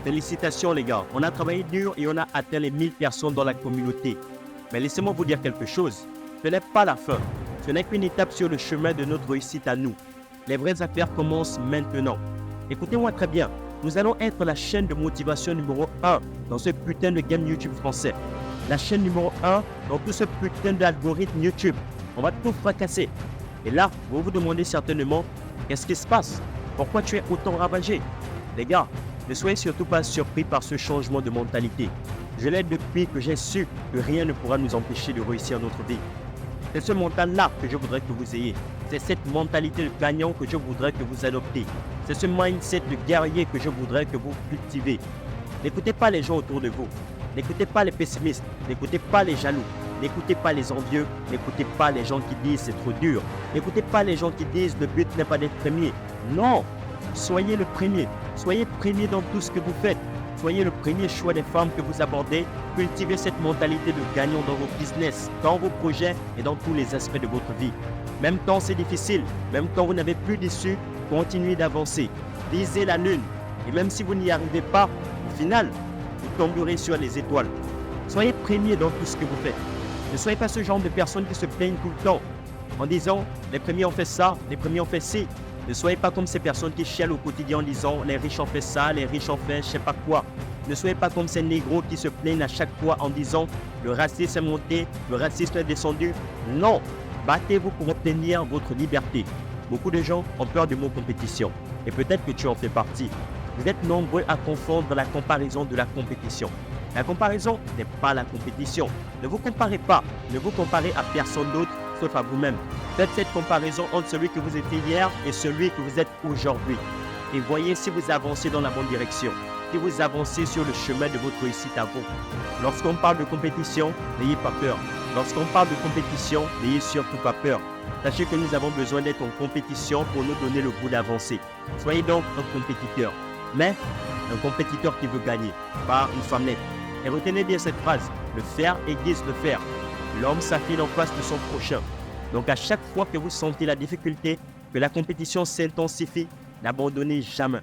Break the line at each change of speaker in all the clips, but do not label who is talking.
Félicitations les gars, on a travaillé dur et on a atteint les 1000 personnes dans la communauté. Mais laissez-moi vous dire quelque chose, ce n'est pas la fin. Ce n'est qu'une étape sur le chemin de notre réussite à nous. Les vraies affaires commencent maintenant. Écoutez-moi très bien, nous allons être la chaîne de motivation numéro 1 dans ce putain de game YouTube français. La chaîne numéro 1 dans tout ce putain d'algorithme YouTube. On va tout fracasser. Et là, vous vous demandez certainement, qu'est-ce qui se passe? Pourquoi tu es autant ravagé? Les gars, ne soyez surtout pas surpris par ce changement de mentalité. Je l'ai depuis que j'ai su que rien ne pourra nous empêcher de réussir notre vie. C'est ce mental-là que je voudrais que vous ayez. C'est cette mentalité de gagnant que je voudrais que vous adoptez. C'est ce mindset de guerrier que je voudrais que vous cultivez. N'écoutez pas les gens autour de vous. N'écoutez pas les pessimistes. N'écoutez pas les jaloux. N'écoutez pas les envieux. N'écoutez pas les gens qui disent c'est trop dur. N'écoutez pas les gens qui disent le but n'est pas d'être premier. Non! Soyez le premier. Soyez premier dans tout ce que vous faites. Soyez le premier choix des femmes que vous abordez. Cultivez cette mentalité de gagnant dans vos business, dans vos projets et dans tous les aspects de votre vie. Même quand c'est difficile, même quand vous n'avez plus d'issue, continuez d'avancer. Visez la lune. Et même si vous n'y arrivez pas, au final, vous tomberez sur les étoiles. Soyez premier dans tout ce que vous faites. Ne soyez pas ce genre de personnes qui se plaignent tout le temps en disant « les premiers ont fait ça, les premiers ont fait ci ». Ne soyez pas comme ces personnes qui chialent au quotidien en disant « les riches ont fait ça, les riches ont fait je sais pas quoi ». Ne soyez pas comme ces négros qui se plaignent à chaque fois en disant « le racisme est monté, le racisme est descendu ». Non, battez-vous pour obtenir votre liberté. Beaucoup de gens ont peur du mot compétition et peut-être que tu en fais partie. Vous êtes nombreux à confondre la comparaison de la compétition. La comparaison n'est pas la compétition. Ne vous comparez pas, ne vous comparez à personne d'autre sauf à vous-même. Faites cette comparaison entre celui que vous étiez hier et celui que vous êtes aujourd'hui. Et voyez si vous avancez dans la bonne direction, si vous avancez sur le chemin de votre réussite à vous. Lorsqu'on parle de compétition, n'ayez pas peur. Lorsqu'on parle de compétition, n'ayez surtout pas peur. Sachez que nous avons besoin d'être en compétition pour nous donner le goût d'avancer. Soyez donc un compétiteur, mais un compétiteur qui veut gagner, pas une femmelette. Et retenez bien cette phrase, le faire aiguise le faire. L'homme s'affine en face de son prochain. Donc à chaque fois que vous sentez la difficulté, que la compétition s'intensifie, n'abandonnez jamais.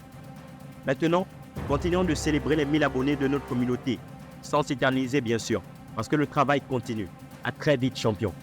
Maintenant, continuons de célébrer les 1000 abonnés de notre communauté, sans s'éterniser bien sûr, parce que le travail continue. À très vite, champion.